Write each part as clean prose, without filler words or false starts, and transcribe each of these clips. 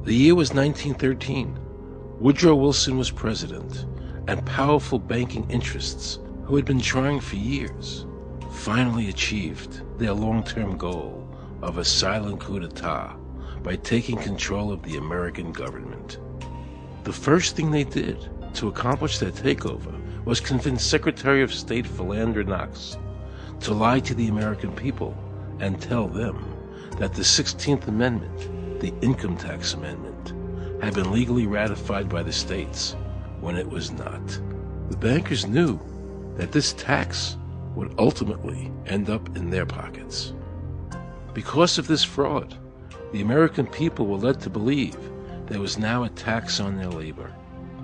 The year was 1913. Woodrow Wilson was president, and powerful banking interests, who had been trying for years, finally achieved their long-term goal of a silent coup d'etat by taking control of the American government. The first thing they did to accomplish their takeover was convince Secretary of State Philander Knox to lie to the American people and tell them that the 16th Amendment, the Income Tax Amendment, had been legally ratified by the states when it was not. The bankers knew that this tax would ultimately end up in their pockets. Because of this fraud, the American people were led to believe there was now a tax on their labor.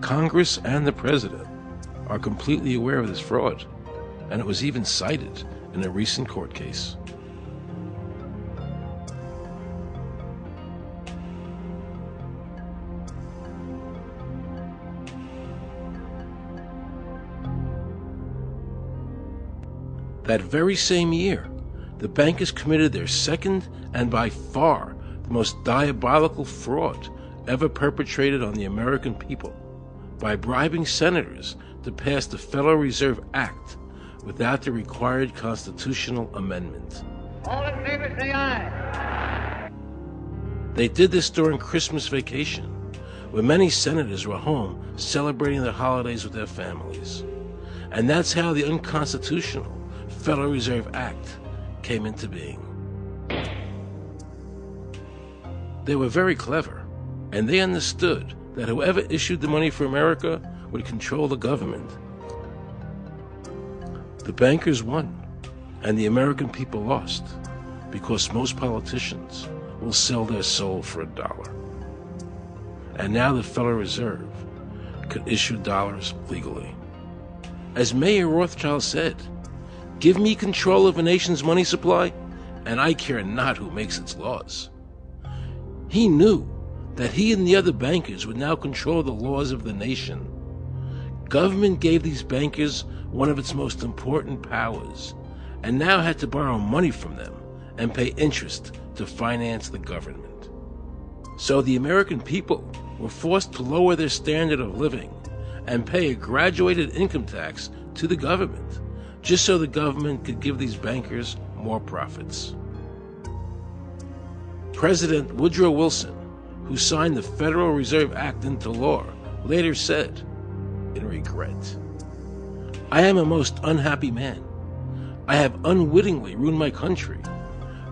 Congress and the President are completely aware of this fraud, and it was even cited in a recent court case. That very same year, the bankers committed their second and by far the most diabolical fraud ever perpetrated on the American people by bribing senators to pass the Federal Reserve Act without the required constitutional amendment. All in favor, say aye. They did this during Christmas vacation, when many senators were home celebrating their holidays with their families. And that's how the unconstitutional Federal Reserve Act came into being. They were very clever, and they understood that whoever issued the money for America would control the government. The bankers won, and the American people lost, because most politicians will sell their soul for $1. And now the Federal Reserve could issue dollars legally. As Mayor Rothschild said, "Give me control of a nation's money supply, and I care not who makes its laws." He knew that he and the other bankers would now control the laws of the nation. Government gave these bankers one of its most important powers, and now had to borrow money from them and pay interest to finance the government. So the American people were forced to lower their standard of living and pay a graduated income tax to the government, just so the government could give these bankers more profits. President Woodrow Wilson, who signed the Federal Reserve Act into law, later said, in regret, "I am a most unhappy man. I have unwittingly ruined my country.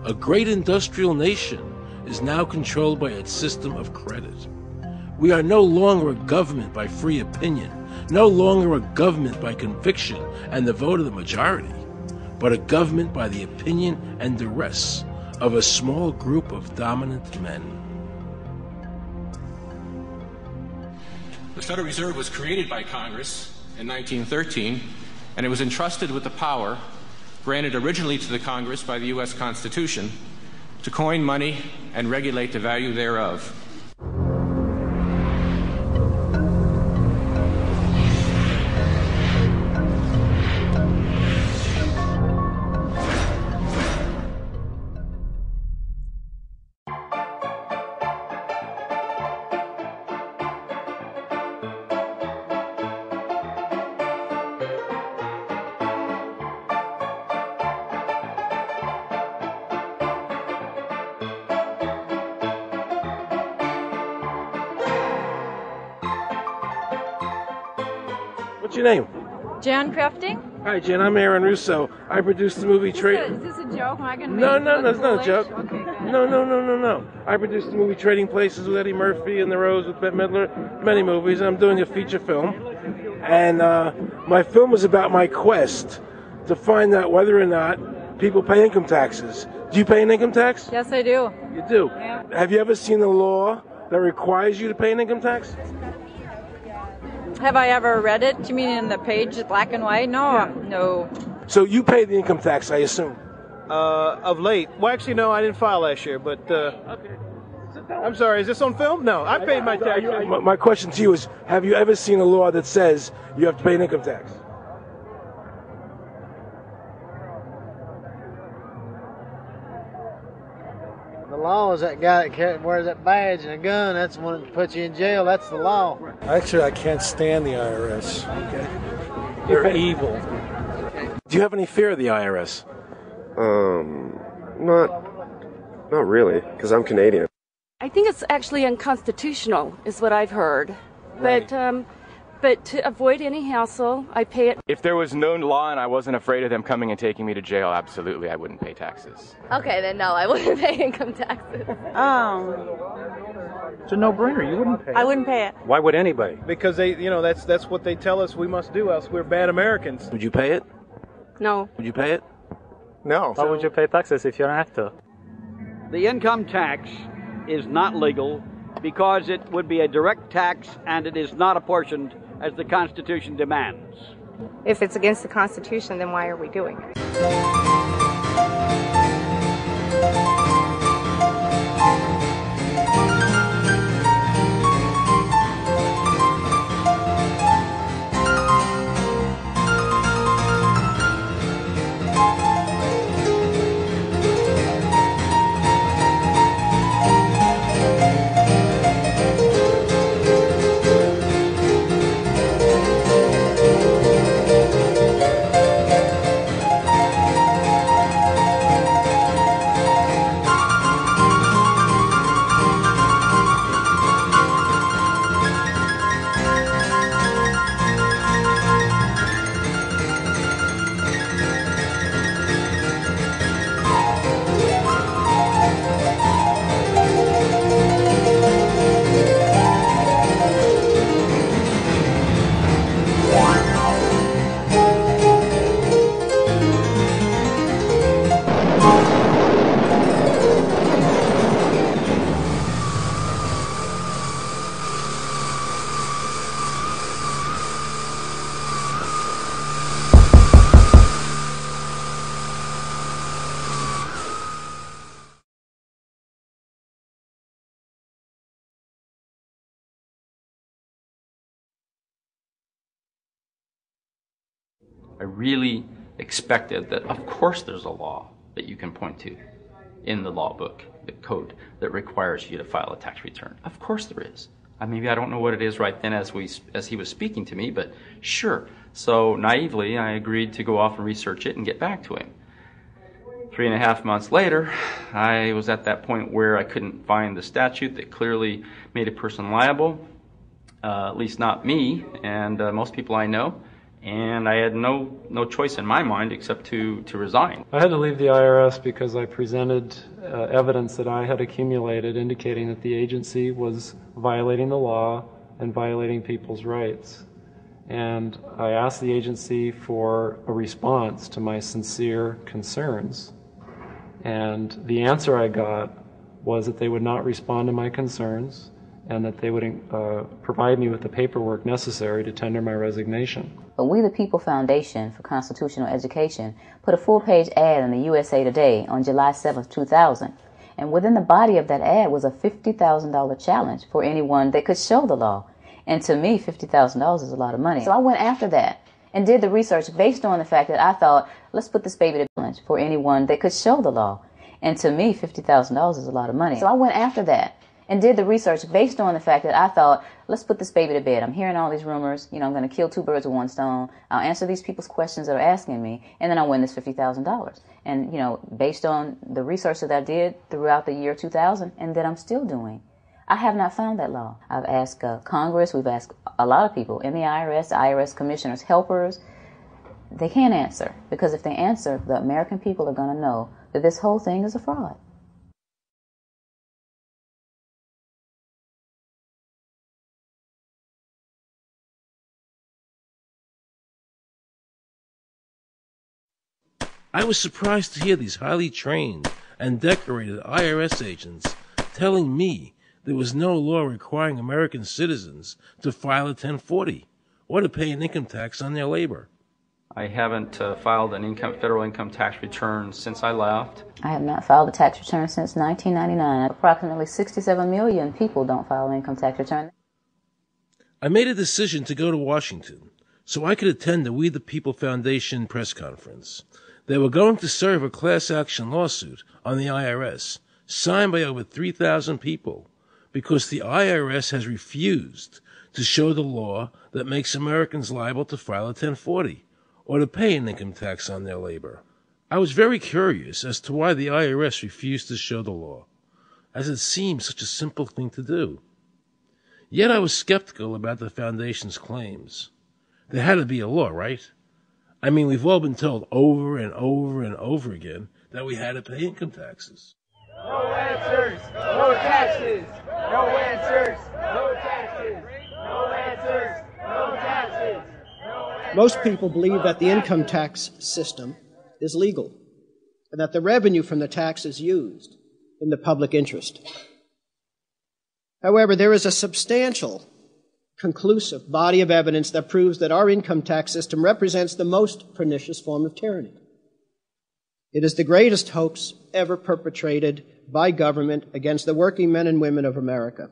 A great industrial nation is now controlled by its system of credit. We are no longer a government by free opinion, no longer a government by conviction and the vote of the majority, but a government by the opinion and duress of a small group of dominant men." The Federal Reserve was created by Congress in 1913, and it was entrusted with the power granted originally to the Congress by the U.S. Constitution to coin money and regulate the value thereof. What's your name? Jan Crafting? Hi, Jan. I'm Aaron Russo. I produced the movie Is this a joke? Am I gonna No, make it's not a joke. Okay, good. No. I produced the movie Trading Places with Eddie Murphy and The Rose with Bette Midler, many movies, and I'm doing a feature film. And my film was about my quest to find out whether or not people pay income taxes. Do you pay an income tax? Yes, I do. You do? Yeah. Have you ever seen a law that requires you to pay an income tax? Have I ever read it? You mean in the page, black and white? No, Yeah. no. So you pay the income tax, I assume? Of late. Well, actually, no, I didn't file last year, but Okay. I'm sorry, is this on film? No, I paid my tax. My question to you is, have you ever seen a law that says you have to pay an income tax? The law is that guy that wears that badge and a gun. That's the one that puts you in jail. That's the law. Actually, I can't stand the IRS. They're evil. Do you have any fear of the IRS? Not really, because I'm Canadian. I think it's actually unconstitutional, is what I've heard. Right. But to avoid any hassle, I pay it. If there was no law and I wasn't afraid of them coming and taking me to jail, absolutely, I wouldn't pay taxes. Okay, then no, I wouldn't pay income taxes. It's a no-brainer. You wouldn't pay it. I wouldn't pay it. Why would anybody? Because that's what they tell us we must do, else we're bad Americans. Would you pay it? No. Would you pay it? No. Why would you pay taxes if you don't have to? The income tax is not legal because it would be a direct tax and it is not apportioned as the Constitution demands. If it's against the Constitution, then why are we doing it? I really expected that, of course, there's a law that you can point to in the law book, the code, that requires you to file a tax return. Of course there is. Maybe I don't know what it is right then as he was speaking to me, but sure. So naively, I agreed to go off and research it and get back to him. 3.5 months later, I was at that point where I couldn't find the statute that clearly made a person liable, at least not me and most people I know. And I had no choice in my mind except to resign. I had to leave the IRS because I presented evidence that I had accumulated indicating that the agency was violating the law and violating people's rights. And I asked the agency for a response to my sincere concerns. And the answer I got was that they would not respond to my concerns and that they would provide me with the paperwork necessary to tender my resignation. But We the People Foundation for Constitutional Education put a full-page ad in the USA Today on July 7th, 2000. And within the body of that ad was a $50,000 challenge for anyone that could show the law. And to me, $50,000 is a lot of money. So I went after that and did the research based on the fact that I thought, let's put this baby to challenge for anyone that could show the law. And to me, $50,000 is a lot of money. So I went after that and did the research based on the fact that I thought, let's put this baby to bed. I'm hearing all these rumors. I'm going to kill 2 birds with 1 stone. I'll answer these people's questions that are asking me, and then I'll win this $50,000. And, based on the research that I did throughout the year 2000 and that I'm still doing, I have not found that law. I've asked Congress. We've asked a lot of people in the IRS commissioners, helpers. They can't answer, because if they answer, the American people are going to know that this whole thing is a fraud. I was surprised to hear these highly trained and decorated IRS agents telling me there was no law requiring American citizens to file a 1040 or to pay an income tax on their labor. I haven't filed an federal income tax return since I left. I have not filed a tax return since 1999. Approximately 67 million people don't file an income tax return. I made a decision to go to Washington so I could attend the We the People Foundation press conference. They were going to serve a class action lawsuit on the IRS signed by over 3,000 people, because the IRS has refused to show the law that makes Americans liable to file a 1040 or to pay an income tax on their labor. I was very curious as to why the IRS refused to show the law, as it seemed such a simple thing to do. Yet I was skeptical about the Foundation's claims. There had to be a law, right? I mean, we've all been told over and over and over again that we had to pay income taxes. No answers, no taxes. No answers, no taxes. No answers, no taxes. Most people believe that the income tax system is legal and that the revenue from the tax is used in the public interest. However, there is a substantial, conclusive body of evidence that proves that our income tax system represents the most pernicious form of tyranny. It is the greatest hoax ever perpetrated by government against the working men and women of America.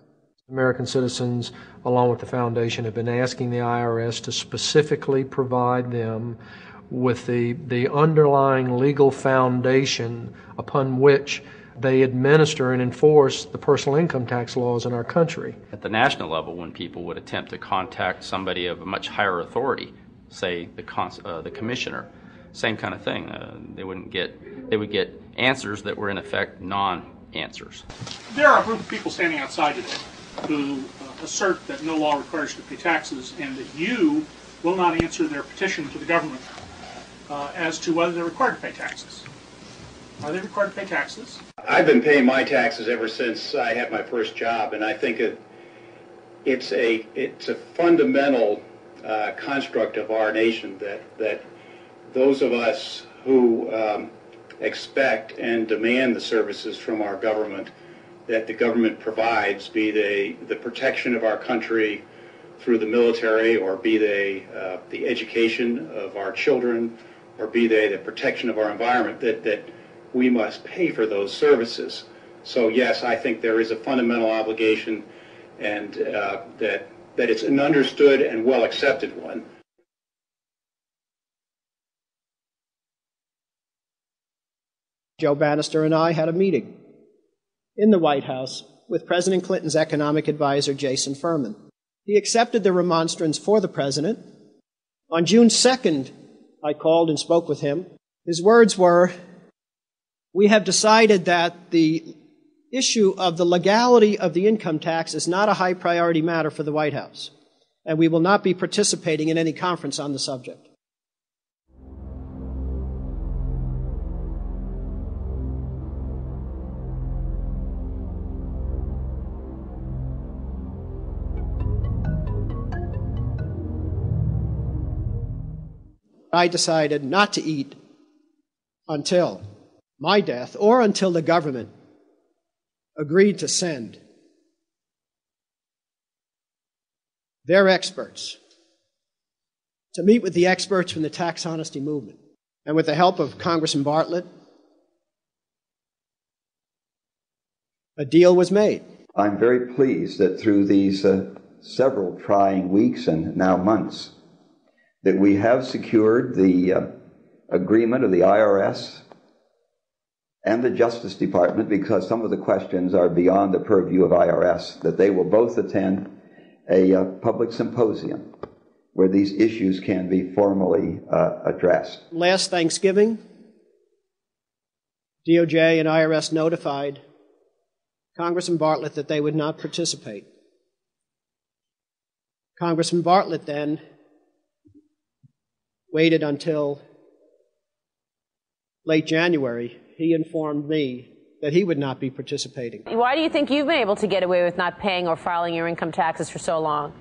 American citizens, along with the Foundation, have been asking the IRS to specifically provide them with the underlying legal foundation upon which they administer and enforce the personal income tax laws in our country. At the national level, when people would attempt to contact somebody of a much higher authority, say the commissioner, same kind of thing. They would get answers that were in effect non-answers. There are a group of people standing outside today who assert that no law requires you to pay taxes and that you will not answer their petition to the government as to whether they're required to pay taxes. Are they required to pay taxes? I've been paying my taxes ever since I had my first job, and I think it's a fundamental construct of our nation that those of us who expect and demand the services from our government that the government provides, be they the protection of our country through the military, or be they the education of our children, or be they the protection of our environment, that we must pay for those services. So yes, I think there is a fundamental obligation, and that it's an understood and well accepted one. Joe Bannister and I had a meeting in the White House with President Clinton's economic advisor, Jason Furman. He accepted the remonstrance for the president. On June 2nd, I called and spoke with him. His words were, "We have decided that the issue of the legality of the income tax is not a high priority matter for the White House, and we will not be participating in any conference on the subject." I decided not to eat until my death or until the government agreed to send their experts to meet with the experts from the tax honesty movement. And with the help of Congressman Bartlett, a deal was made. I'm very pleased that through these several trying weeks and now months, that we have secured the agreement of the IRS and the Justice Department, because some of the questions are beyond the purview of IRS, that they will both attend a public symposium where these issues can be formally addressed. Last Thanksgiving, DOJ and IRS notified Congressman Bartlett that they would not participate. Congressman Bartlett then waited until late January. He informed me that he would not be participating. Why do you think you've been able to get away with not paying or filing your income taxes for so long?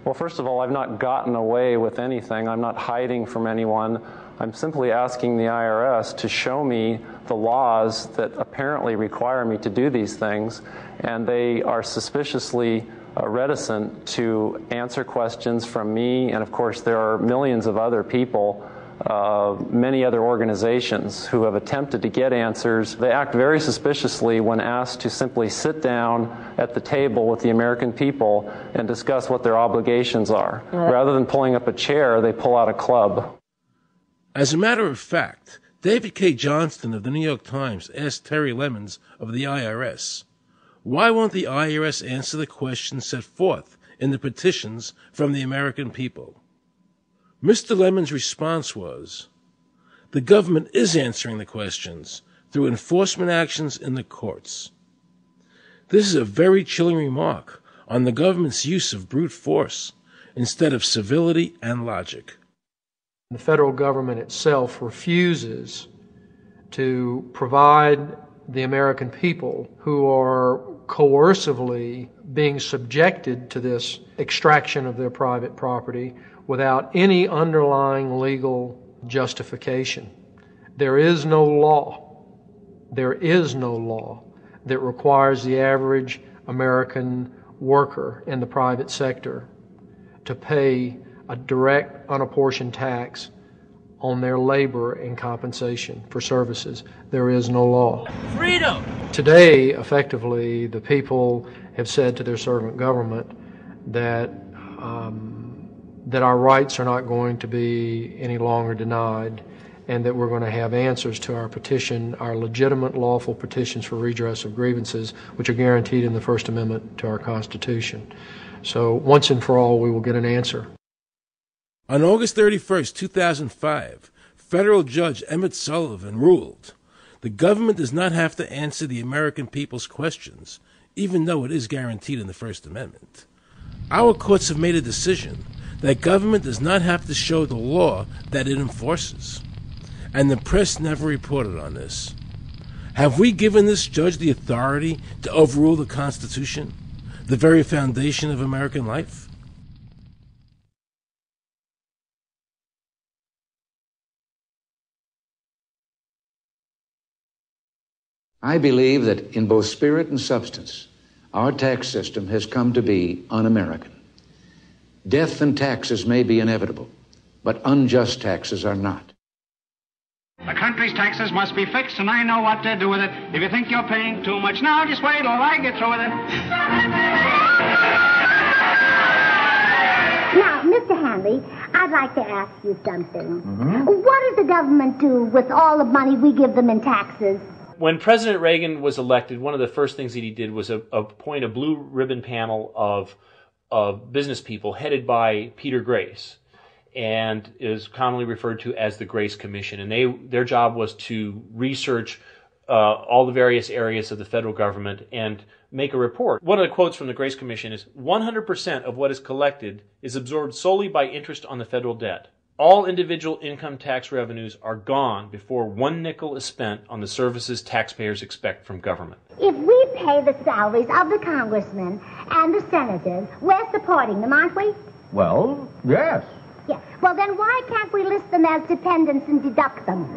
Well, first of all, I've not gotten away with anything. I'm not hiding from anyone. I'm simply asking the IRS to show me the laws that apparently require me to do these things, and they are suspiciously reticent to answer questions from me, and of course there are millions of other people, many other organizations who have attempted to get answers. They act very suspiciously when asked to simply sit down at the table with the American people and discuss what their obligations are. Rather than pulling up a chair, they pull out a club. As a matter of fact, David K. Johnston of the New York Times asked Terry Lemons of the IRS, why won't the IRS answer the questions set forth in the petitions from the American people? Mr. Lemons' response was, the government is answering the questions through enforcement actions in the courts. This is a very chilling remark on the government's use of brute force instead of civility and logic. The federal government itself refuses to provide the American people who are coercively being subjected to this extraction of their private property without any underlying legal justification. There is no law that requires the average American worker in the private sector to pay a direct, unapportioned tax on their labor and compensation for services. There is no law. Freedom! Today, effectively, the people have said to their servant government that that our rights are not going to be any longer denied, and that we're going to have answers to our petition, our legitimate, lawful petitions for redress of grievances, which are guaranteed in the First Amendment to our Constitution. So once and for all, we will get an answer. On August 31st, 2005, federal judge Emmett Sullivan ruled, the government does not have to answer the American people's questions, even though it is guaranteed in the First Amendment. Our courts have made a decision that government does not have to show the law that it enforces, and the press never reported on this. Have we given this judge the authority to overrule the Constitution, the very foundation of American life? I believe that in both spirit and substance, our tax system has come to be un-American. Death and taxes may be inevitable, but unjust taxes are not. The country's taxes must be fixed, and I know what to do with it. If you think you're paying too much now, just wait till I get through with it. Now, Mr. Hanley, I'd like to ask you something. What does the government do with all the money we give them in taxes? When President Reagan was elected, one of the first things that he did was appoint a blue ribbon panel of business people headed by Peter Grace, and is commonly referred to as the Grace Commission. And their job was to research all the various areas of the federal government and make a report. One of the quotes from the Grace Commission is, 100% of what is collected is absorbed solely by interest on the federal debt. All individual income tax revenues are gone before 1 nickel is spent on the services taxpayers expect from government. If we pay the salaries of the congressmen and the senators, we're supporting them, aren't we? Well, yes. Yeah. Well, then why can't we list them as dependents and deduct them?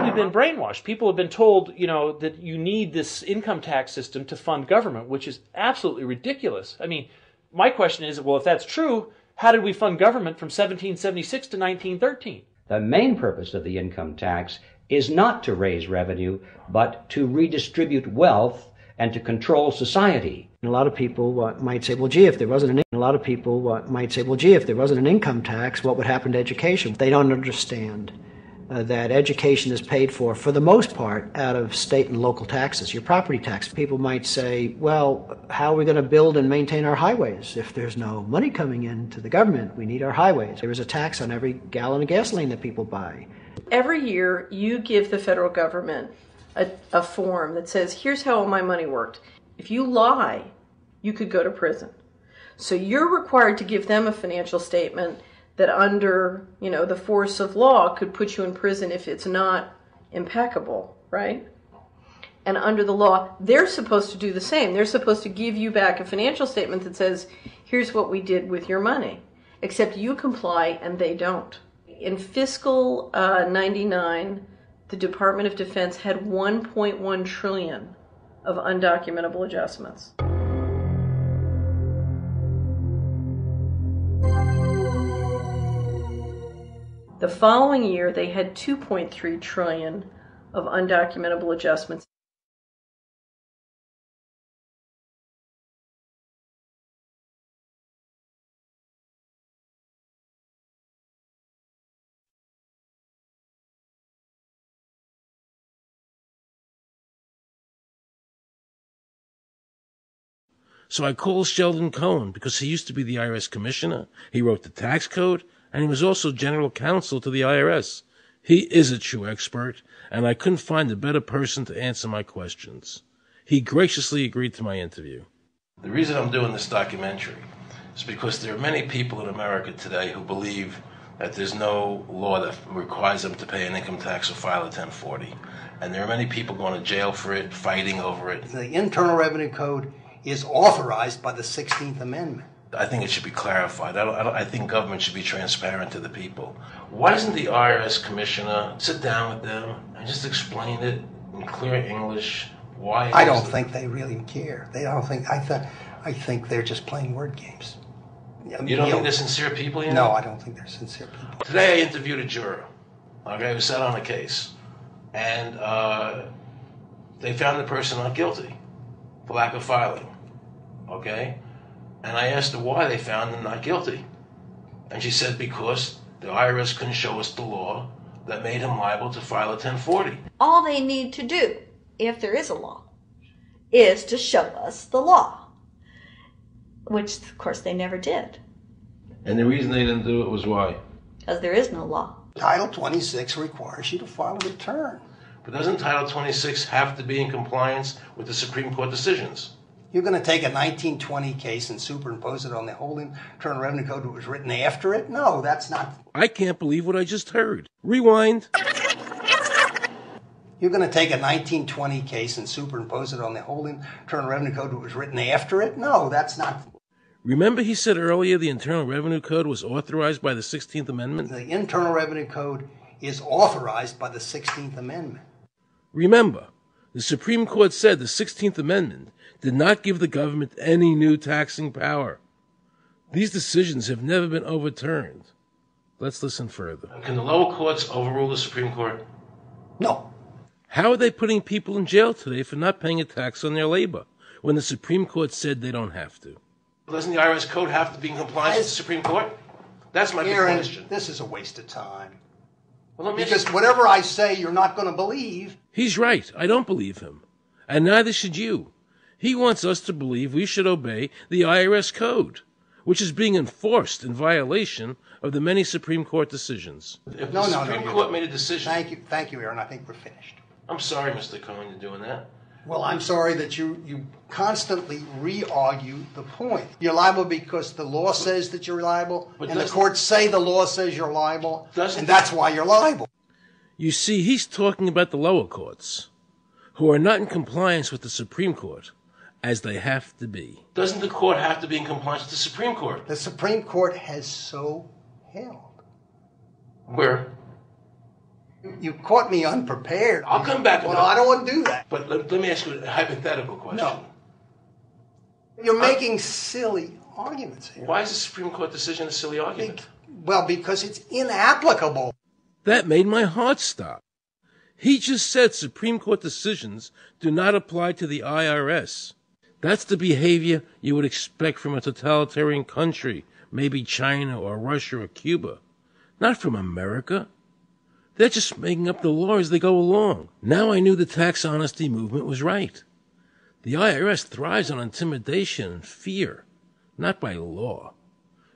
We've been brainwashed. People have been told, that you need this income tax system to fund government, which is absolutely ridiculous. I mean, my question is, well, if that's true, how did we fund government from 1776 to 1913? The main purpose of the income tax is not to raise revenue, but to redistribute wealth and to control society. A lot of people might say, well, gee, if there wasn't an income tax, what would happen to education? They don't understand that education is paid for the most part, out of state and local taxes, your property tax. People might say, well, how are we going to build and maintain our highways if there's no money coming into the government? We need our highways. There is a tax on every gallon of gasoline that people buy. Every year, you give the federal government a form that says, here's how all my money worked. If you lie, you could go to prison. So you're required to give them a financial statement that under, the force of law could put you in prison if it's not impeccable, right? And under the law, they're supposed to do the same. They're supposed to give you back a financial statement that says, here's what we did with your money. Except you comply and they don't. In fiscal 99, the Department of Defense had 1.1 trillion of undocumentable adjustments. The following year, they had 2.3 trillion of undocumentable adjustments. So I called Sheldon Cohen because he used to be the IRS commissioner. He wrote the tax code, and he was also general counsel to the IRS. He is a true expert, and I couldn't find a better person to answer my questions. He graciously agreed to my interview. The reason I'm doing this documentary is because there are many people in America today who believe that there's no law that requires them to pay an income tax or file a 1040. And there are many people going to jail for it, fighting over it. The Internal Revenue Code is authorized by the 16th Amendment. I think it should be clarified. I think government should be transparent to the people. Why doesn't the IRS commissioner sit down with them and just explain it in clear English? Why? I don't think they really care. They don't think. I think they're just playing word games. You don't think they're sincere people? You know? No, I don't think they're sincere people. Today I interviewed a juror, okay, who sat on a case, and they found the person not guilty for lack of filing, okay? And I asked her why they found him not guilty. And she said because the IRS couldn't show us the law that made him liable to file a 1040. All they need to do, if there is a law, is to show us the law, which, of course, they never did. And the reason they didn't do it was why? Because there is no law. Title 26 requires you to file a return. But doesn't Title 26 have to be in compliance with the Supreme Court decisions? You're going to take a 1920 case and superimpose it on the whole Internal Revenue Code that was written after it? No, that's not. I can't believe what I just heard. Rewind. You're going to take a 1920 case and superimpose it on the whole Internal Revenue Code that was written after it? No, that's not. Remember he said earlier the Internal Revenue Code was authorized by the 16th Amendment? The Internal Revenue Code is authorized by the 16th Amendment. Remember, the Supreme Court said the 16th Amendment did not give the government any new taxing power. These decisions have never been overturned. Let's listen further. Can the lower courts overrule the Supreme Court? No. How are they putting people in jail today for not paying a tax on their labor when the Supreme Court said they don't have to? Doesn't the IRS code have to be in compliance with the Supreme Court? That's my big question. This is a waste of time. Well, because whatever I say, you're not going to believe. He's right. I don't believe him. And neither should you. He wants us to believe we should obey the IRS code, which is being enforced in violation of the many Supreme Court decisions. If the Supreme Court made a decision... Thank you, Aaron. I think we're finished. I'm sorry, Mr. Cohen, you're doing that. Well, I'm sorry that you constantly re-argue the point. You're liable because the law says that you're liable, and the courts say the law says you're liable, and that's why you're liable. You see, he's talking about the lower courts, who are not in compliance with the Supreme Court, as they have to be. Doesn't the court have to be in compliance with the Supreme Court? The Supreme Court has so held. Where? You caught me unprepared. I'll come back. Well, I don't want to do that. But let me ask you a hypothetical question. No. You're making silly arguments here. Why is the Supreme Court decision a silly argument? Well, because it's inapplicable. That made my heart stop. He just said Supreme Court decisions do not apply to the IRS. That's the behavior you would expect from a totalitarian country, maybe China or Russia or Cuba. Not from America. They're just making up the law as they go along. Now I knew the tax honesty movement was right. The IRS thrives on intimidation and fear, not by law.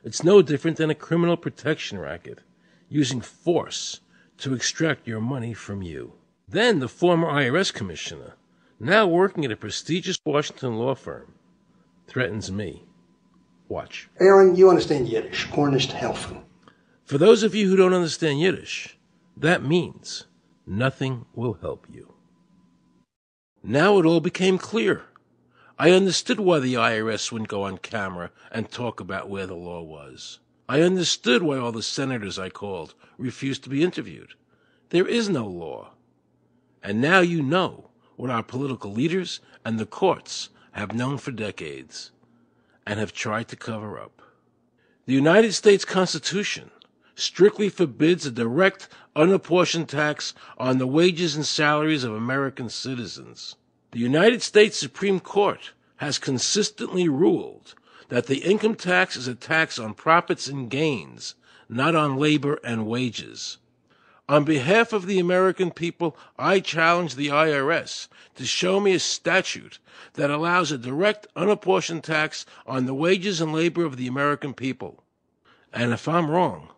It's no different than a criminal protection racket, using force to extract your money from you. Then the former IRS commissioner, now working at a prestigious Washington law firm, threatens me. Watch. Aaron, you understand Yiddish. Gornisht helfen. For those of you who don't understand Yiddish, that means nothing will help you. Now it all became clear. I understood why the IRS wouldn't go on camera and talk about where the law was. I understood why all the senators I called refused to be interviewed. There is no law. And now you know what our political leaders and the courts have known for decades and have tried to cover up. The United States Constitution strictly forbids a direct, unapportioned tax on the wages and salaries of American citizens. The United States Supreme Court has consistently ruled that the income tax is a tax on profits and gains, not on labor and wages. On behalf of the American people, I challenge the IRS to show me a statute that allows a direct, unapportioned tax on the wages and labor of the American people. And if I'm wrong,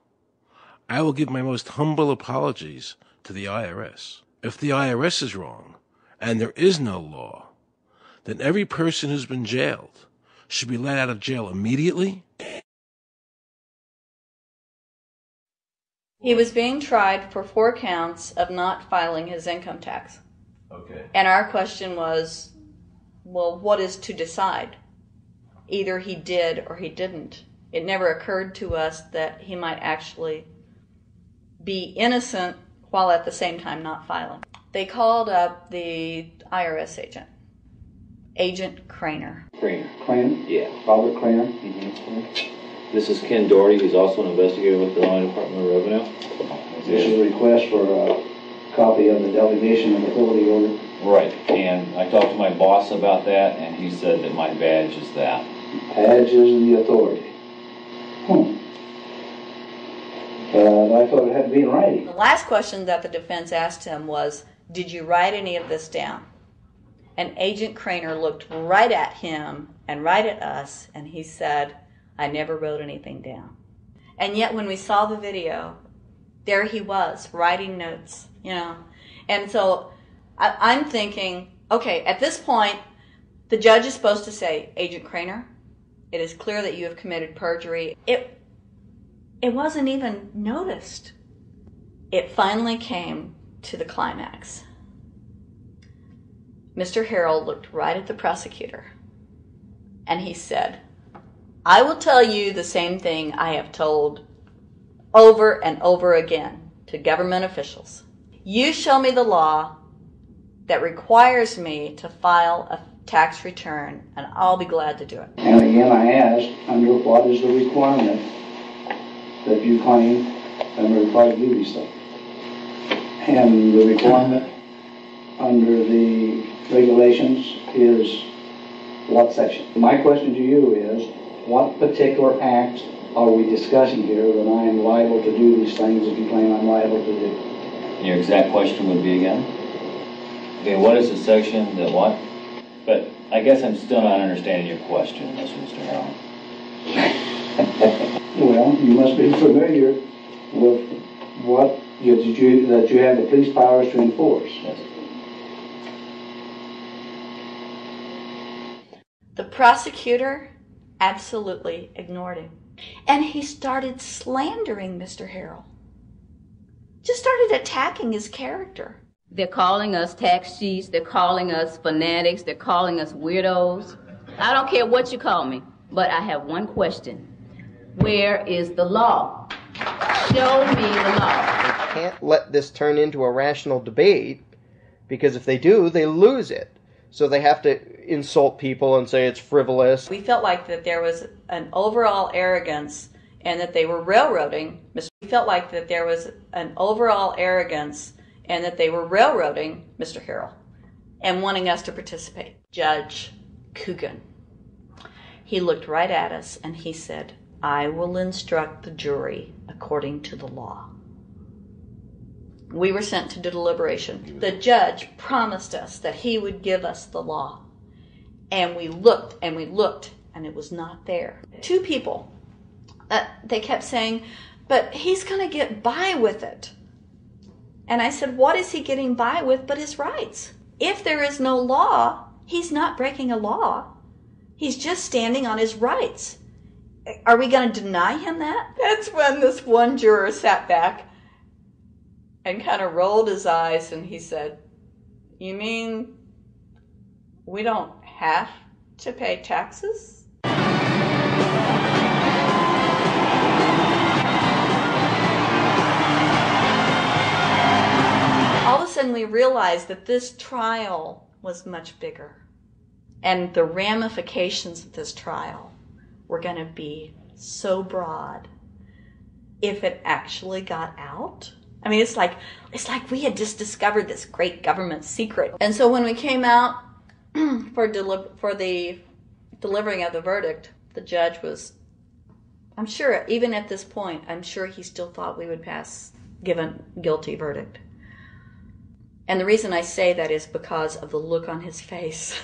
I will give my most humble apologies to the IRS. If the IRS is wrong, and there is no law, then every person who's been jailed should be let out of jail immediately. He was being tried for 4 counts of not filing his income tax. Okay. And our question was, well, what is to decide? Either he did or he didn't. It never occurred to us that he might actually be innocent while at the same time not filing. They called up the IRS agent, Agent Craner. Craner? Yeah. Robert Craner? Mm-hmm. This is Ken Doherty, who's also an investigator with the Illinois Department of Revenue. This is a request for a copy of the delegation of authority order. Right, and I talked to my boss about that, and he said that my badge is that. Badge is the authority. I thought it had to be in writing. The last question that the defense asked him was, did you write any of this down? And Agent Craner looked right at him and right at us, and he said, I never wrote anything down. And yet when we saw the video, there he was, writing notes, you know. And so I'm thinking, okay, at this point, the judge is supposed to say, Agent Craner, it is clear that you have committed perjury. It wasn't even noticed. It finally came to the climax. Mr. Harrell looked right at the prosecutor, and he said, I will tell you the same thing I have told over and over again to government officials. You show me the law that requires me to file a tax return, and I'll be glad to do it. And again, I asked, under what is the requirement that you claim I'm required to do these things? And the requirement under the regulations is what section? My question to you is, what particular act are we discussing here that I am liable to do these things that you claim I'm liable to do? Your exact question would be again? Okay, what is the section that what? But I guess I'm still not understanding your question, Mr. Harrell. Well, you must be familiar with what that you have the police powers to enforce. Yes. The prosecutor absolutely ignored him. And he started slandering Mr. Harrell. Just started attacking his character. They're calling us tax cheats, they're calling us fanatics, they're calling us weirdos. I don't care what you call me, but I have one question. Where is the law? Show me the law. They can't let this turn into a rational debate, because if they do, they lose it. So they have to insult people and say it's frivolous. We felt like that there was an overall arrogance and that they were railroading. We felt like that there was an overall arrogance and that they were railroading Mr. Harrell and wanting us to participate. Judge Coogan, he looked right at us and he said, I will instruct the jury according to the law. We were sent to deliberation. The judge promised us that he would give us the law. And we looked, and it was not there. 2 people, they kept saying, but he's going to get by with it. And I said, what is he getting by with but his rights? If there is no law, he's not breaking a law. He's just standing on his rights. Are we going to deny him that? That's when this one juror sat back and kind of rolled his eyes and he said, you mean we don't have to pay taxes? All of a sudden we realized that this trial was much bigger. And the ramifications of this trial were going to be so broad if it actually got out. I mean, it's like we had just discovered this great government secret. And so when we came out for the delivering of the verdict, the judge was, I'm sure, even at this point, I'm sure he still thought we would pass given guilty verdict. And the reason I say that is because of the look on his face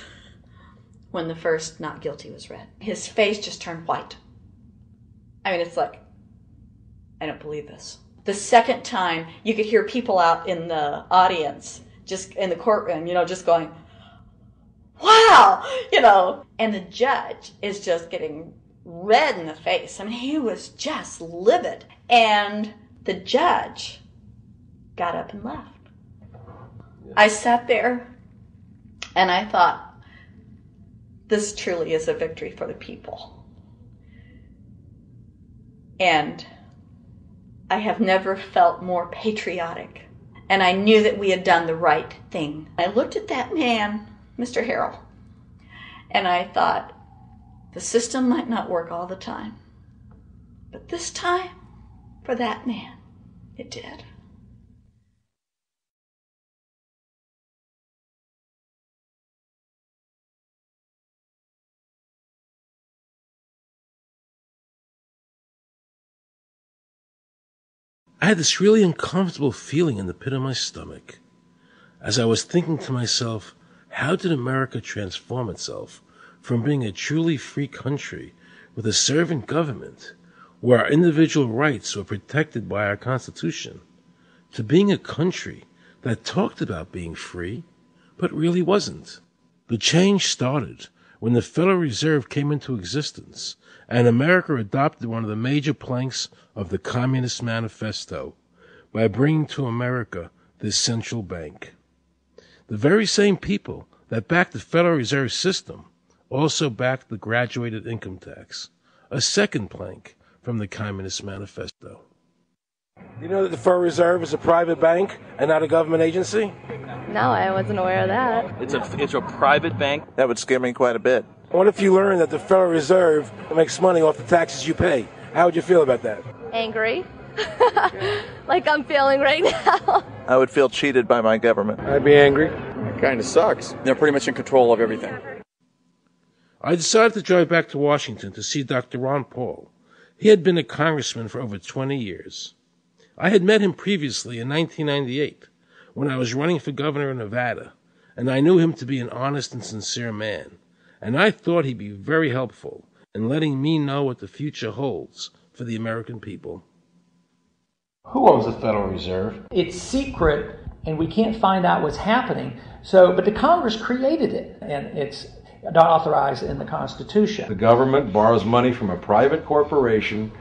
when the first not guilty was read. His face just turned white. I mean, it's like, I don't believe this. The second time, you could hear people out in the audience, just in the courtroom, just going, wow, and the judge is just getting red in the face. I mean, he was just livid. And the judge got up and left. I sat there and I thought, this truly is a victory for the people. And I have never felt more patriotic. And I knew that we had done the right thing. I looked at that man, Mr. Harrell, and I thought, the system might not work all the time, but this time, for that man, it did. I had this really uncomfortable feeling in the pit of my stomach as I was thinking to myself, how did America transform itself from being a truly free country with a servant government where our individual rights were protected by our Constitution to being a country that talked about being free but really wasn't? The change started when the Federal Reserve came into existence and America adopted one of the major planks of the Communist Manifesto by bringing to America this central bank. The very same people that backed the Federal Reserve System also backed the graduated income tax, a second plank from the Communist Manifesto. Do you know that the Federal Reserve is a private bank and not a government agency? No, I wasn't aware of that. It's a private bank? That would scare me quite a bit. What if you learned that the Federal Reserve makes money off the taxes you pay? How would you feel about that? Angry. Like I'm feeling right now. I would feel cheated by my government. I'd be angry. It kind of sucks. They're pretty much in control of everything. I decided to drive back to Washington to see Dr. Ron Paul. He had been a congressman for over 20 years. I had met him previously in 1998 when I was running for governor of Nevada, and I knew him to be an honest and sincere man, and I thought he'd be very helpful in letting me know what the future holds for the American people. Who owns the Federal Reserve? It's secret, and we can't find out what's happening. But the Congress created it, and it's not authorized in the Constitution. The government borrows money from a private corporation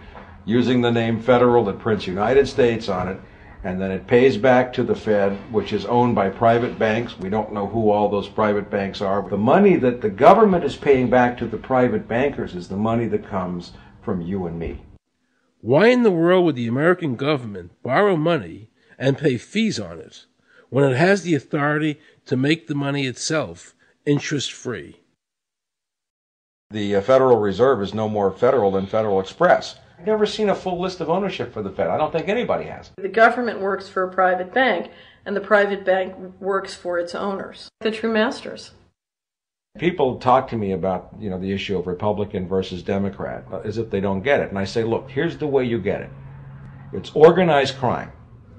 using the name Federal that prints United States on it, and then it pays back to the Fed, which is owned by private banks. We don't know who all those private banks are. The money that the government is paying back to the private bankers is the money that comes from you and me. Why in the world would the American government borrow money and pay fees on it when it has the authority to make the money itself interest-free? The Federal Reserve is no more federal than Federal Express. I've never seen a full list of ownership for the Fed. I don't think anybody has. The government works for a private bank, and the private bank works for its owners, the true masters. People talk to me about, the issue of Republican versus Democrat, as if they don't get it. And I say, look, here's the way you get it. It's organized crime.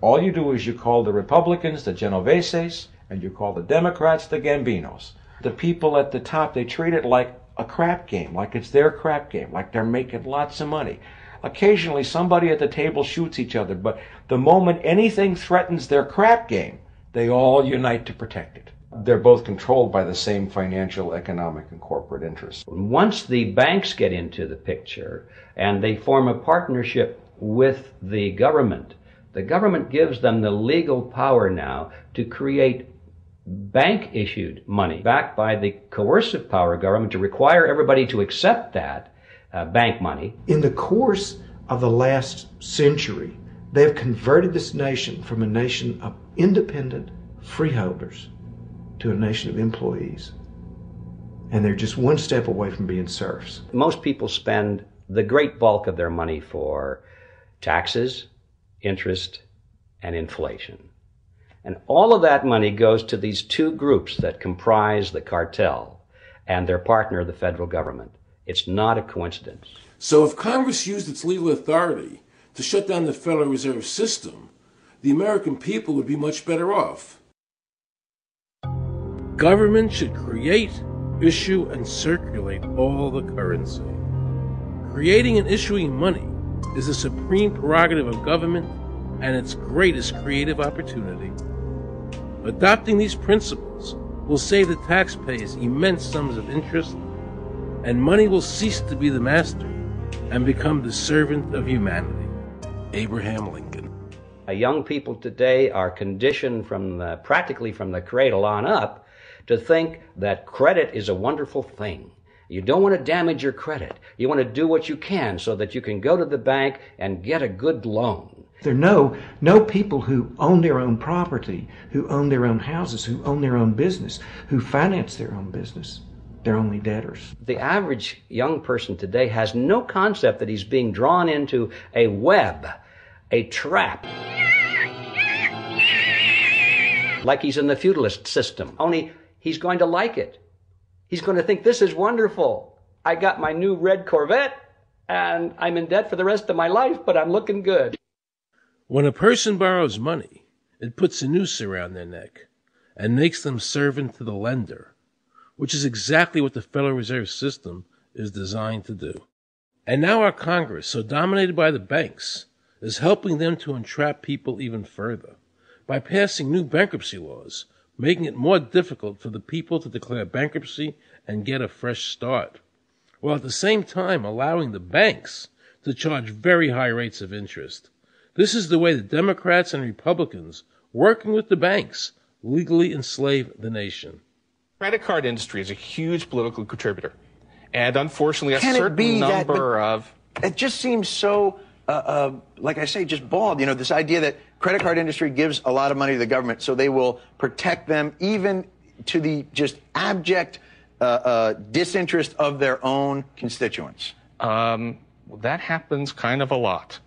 All you do is you call the Republicans the Genoveses, and you call the Democrats the Gambinos. The people at the top, they treat it like a crap game, like it's their crap game, like they're making lots of money. Occasionally somebody at the table shoots each other, but the moment anything threatens their crap game, they all unite to protect it. They're both controlled by the same financial, economic, and corporate interests. Once the banks get into the picture and they form a partnership with the government gives them the legal power now to create bank-issued money backed by the coercive power of government to require everybody to accept that bank money. In the course of the last century, they have converted this nation from a nation of independent freeholders to a nation of employees. And they're just one step away from being serfs. Most people spend the great bulk of their money for taxes, interest, and inflation. And all of that money goes to these two groups that comprise the cartel and their partner, the federal government. It's not a coincidence. So if Congress used its legal authority to shut down the Federal Reserve System, the American people would be much better off. Government should create, issue, and circulate all the currency. Creating and issuing money is the supreme prerogative of government and its greatest creative opportunity. Adopting these principles will save the taxpayers immense sums of interest, and money will cease to be the master and become the servant of humanity. Abraham Lincoln. Young people today are conditioned practically from the cradle on up to think that credit is a wonderful thing. You don't want to damage your credit. You want to do what you can so that you can go to the bank and get a good loan. There are no people who own their own property, who own their own houses, who own their own business, who finance their own business. They're only debtors. The average young person today has no concept that he's being drawn into a web, a trap. Like he's in the feudalist system, only he's going to like it. He's going to think, this is wonderful. I got my new red Corvette, and I'm in debt for the rest of my life, but I'm looking good. When a person borrows money, it puts a noose around their neck and makes them servant to the lender, which is exactly what the Federal Reserve System is designed to do. And now our Congress, so dominated by the banks, is helping them to entrap people even further by passing new bankruptcy laws, making it more difficult for the people to declare bankruptcy and get a fresh start, while at the same time allowing the banks to charge very high rates of interest. This is the way the Democrats and Republicans, working with the banks, legally enslave the nation. Credit card industry is a huge political contributor, and unfortunately a certain number of... It just seems so, like I say, just bald. You know, this idea that credit card industry gives a lot of money to the government so they will protect them even to the just abject disinterest of their own constituents. That happens kind of a lot.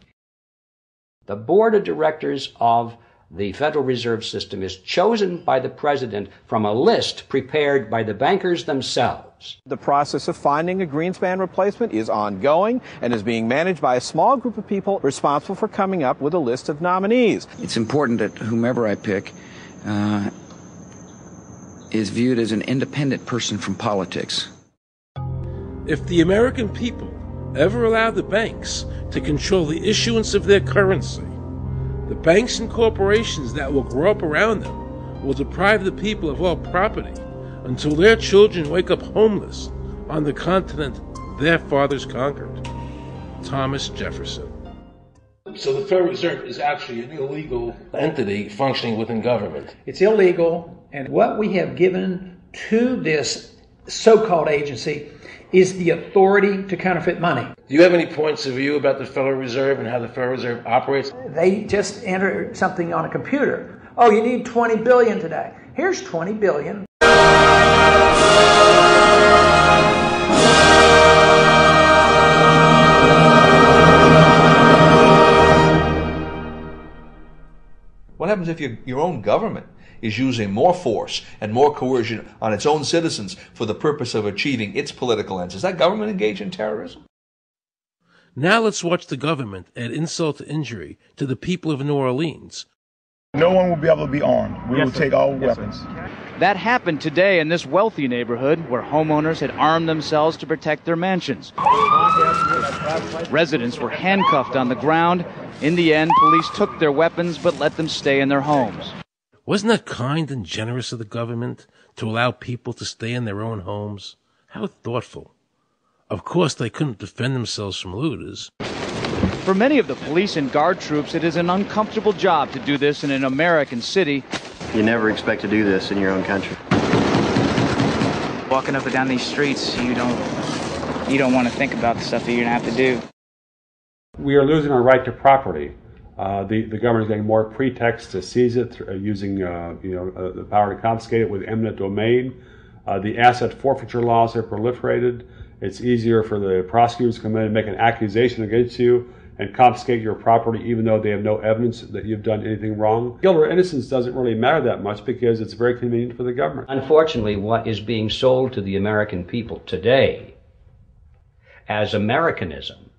The board of directors of the Federal Reserve System is chosen by the president from a list prepared by the bankers themselves. The process of finding a Greenspan replacement is ongoing and is being managed by a small group of people responsible for coming up with a list of nominees. It's important that whomever I pick is viewed as an independent person from politics. If the American people ever allow the banks to control the issuance of their currency, the banks and corporations that will grow up around them will deprive the people of all property until their children wake up homeless on the continent their fathers conquered. Thomas Jefferson. So the Federal Reserve is actually an illegal entity functioning within government. It's illegal, and what we have given to this so-called agency is the authority to counterfeit money. Do you have any points of view about the Federal Reserve and how the Federal Reserve operates? They just enter something on a computer. Oh, you need 20 billion today. Here's 20 billion. What happens if your own government is using more force and more coercion on its own citizens for the purpose of achieving its political ends? Is that government engaged in terrorism? Now let's watch the government add insult to injury to the people of New Orleans. No one will be able to be armed. We will take all weapons. That happened today in this wealthy neighborhood where homeowners had armed themselves to protect their mansions. Residents were handcuffed on the ground. In the end, police took their weapons but let them stay in their homes. Wasn't that kind and generous of the government to allow people to stay in their own homes? How thoughtful. Of course, they couldn't defend themselves from looters. For many of the police and guard troops, it is an uncomfortable job to do this in an American city. You never expect to do this in your own country. Walking up and down these streets, you don't want to think about the stuff that you're going to have to do. We are losing our right to property. The government is getting more pretexts to seize it, using the power to confiscate it with eminent domain. The asset forfeiture laws are proliferated. It's easier for the prosecutors to come in and make an accusation against you and confiscate your property even though they have no evidence that you've done anything wrong. Guilt or innocence doesn't really matter that much because it's very convenient for the government. Unfortunately, what is being sold to the American people today as Americanism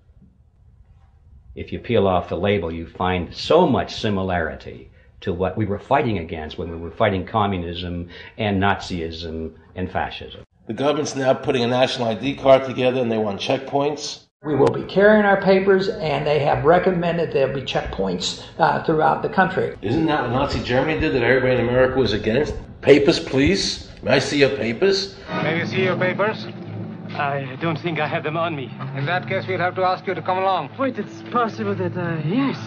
If you peel off the label, you find so much similarity to what we were fighting against when we were fighting communism and Nazism and fascism. The government's now putting a national ID card together and they want checkpoints. We will be carrying our papers, and they have recommended there'll be checkpoints throughout the country. Isn't that what Nazi Germany did that everybody in America was against? Papers, please. May I see your papers? May we see your papers? I don't think I have them on me. In that case, we'll have to ask you to come along. Wait, it's possible that, yes.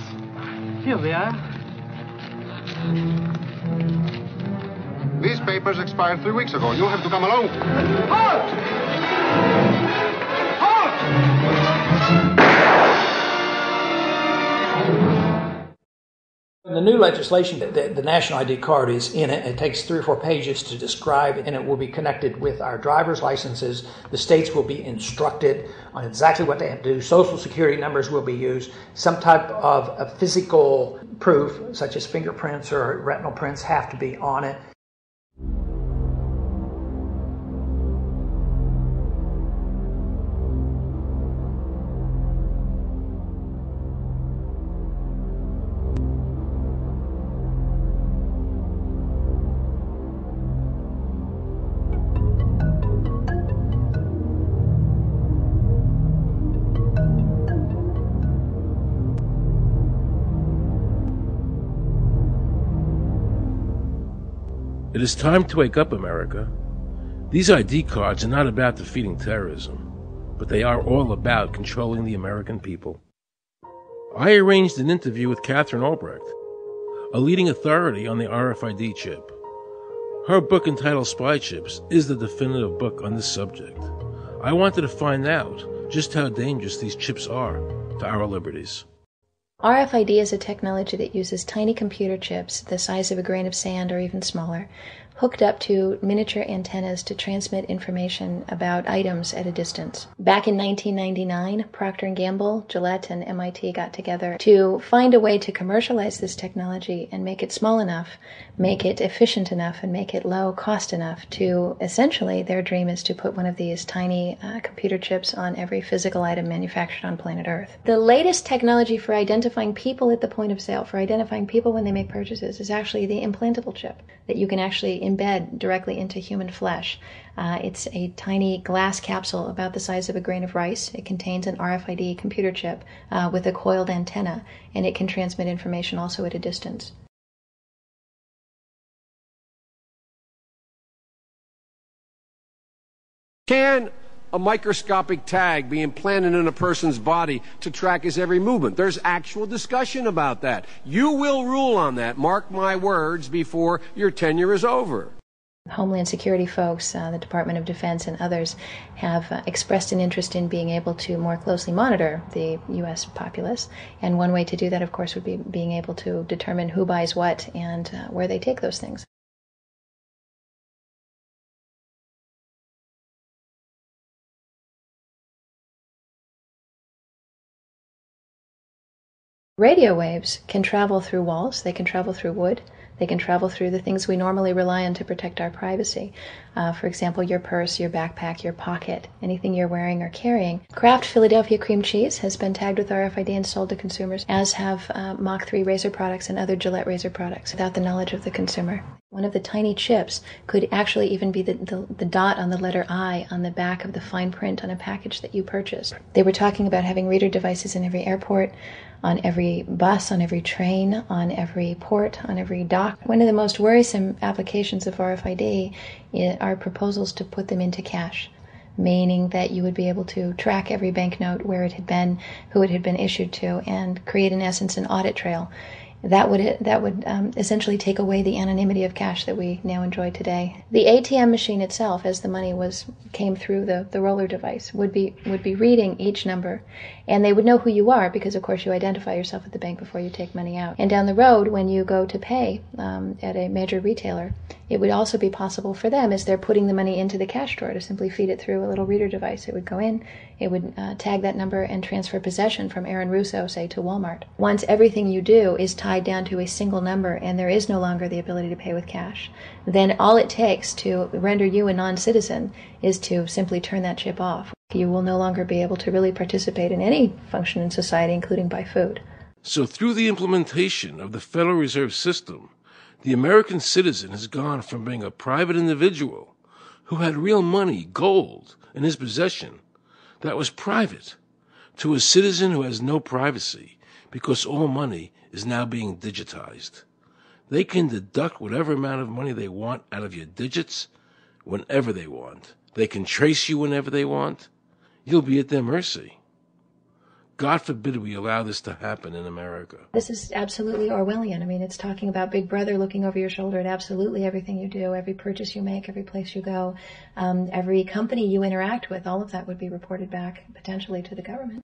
Here we are. These papers expired 3 weeks ago. You'll have to come along. Halt! Halt! The new legislation, the national ID card is in it. It takes 3 or 4 pages to describe, and it will be connected with our driver's licenses. The states will be instructed on exactly what they have to do. Social security numbers will be used. Some type of a physical proof, such as fingerprints or retinal prints, have to be on it. It is time to wake up, America. These ID cards are not about defeating terrorism, but they are all about controlling the American people. I arranged an interview with Catherine Albrecht, a leading authority on the RFID chip. Her book entitled Spy Chips is the definitive book on this subject. I wanted to find out just how dangerous these chips are to our liberties. RFID is a technology that uses tiny computer chips the size of a grain of sand or even smaller, hooked up to miniature antennas to transmit information about items at a distance. Back in 1999, Procter & Gamble, Gillette, and MIT got together to find a way to commercialize this technology and make it small enough, make it efficient enough, and make it low cost enough to, essentially, their dream is to put one of these tiny computer chips on every physical item manufactured on planet Earth. The latest technology for identifying people at the point of sale, for identifying people when they make purchases, is actually the implantable chip that you can actually embed directly into human flesh. It's a tiny glass capsule about the size of a grain of rice. It contains an RFID computer chip with a coiled antenna, and it can transmit information also at a distance. Can a microscopic tag be implanted in a person's body to track his every movement? There's actual discussion about that. You will rule on that, mark my words, before your tenure is over. Homeland Security folks, the Department of Defense, and others have expressed an interest in being able to more closely monitor the U.S. populace. And one way to do that, of course, would be being able to determine who buys what and where they take those things. Radio waves can travel through walls, they can travel through wood, they can travel through the things we normally rely on to protect our privacy. For example, your purse, your backpack, your pocket, anything you're wearing or carrying. Kraft Philadelphia cream cheese has been tagged with RFID and sold to consumers, as have Mach 3 razor products and other Gillette razor products, without the knowledge of the consumer. One of the tiny chips could actually even be the dot on the letter I on the back of the fine print on a package that you purchased. They were talking about having reader devices in every airport, on every bus, on every train, on every port, on every dock. One of the most worrisome applications of RFID are proposals to put them into cash, meaning that you would be able to track every banknote, where it had been, who it had been issued to, and create, in essence, an audit trail. That would essentially take away the anonymity of cash that we now enjoy today. The ATM machine itself, as the money came through the roller device, would be reading each number, and they would know who you are because, of course, you identify yourself at the bank before you take money out. And down the road, when you go to pay at a major retailer, It would also be possible for them, as they're putting the money into the cash drawer, to simply feed it through a little reader device. It would go in, it would tag that number and transfer possession from Aaron Russo, say, to Walmart. Once everything you do is tied down to a single number and there is no longer the ability to pay with cash, then all it takes to render you a non-citizen is to simply turn that chip off. You will no longer be able to really participate in any function in society, including buy food. So through the implementation of the Federal Reserve System, the American citizen has gone from being a private individual who had real money, gold, in his possession that was private, to a citizen who has no privacy because all money is now being digitized. They can deduct whatever amount of money they want out of your digits whenever they want. They can trace you whenever they want. You'll be at their mercy. God forbid we allow this to happen in America. This is absolutely Orwellian. I mean, it's talking about Big Brother looking over your shoulder at absolutely everything you do, every purchase you make, every place you go, every company you interact with. All of that would be reported back potentially to the government.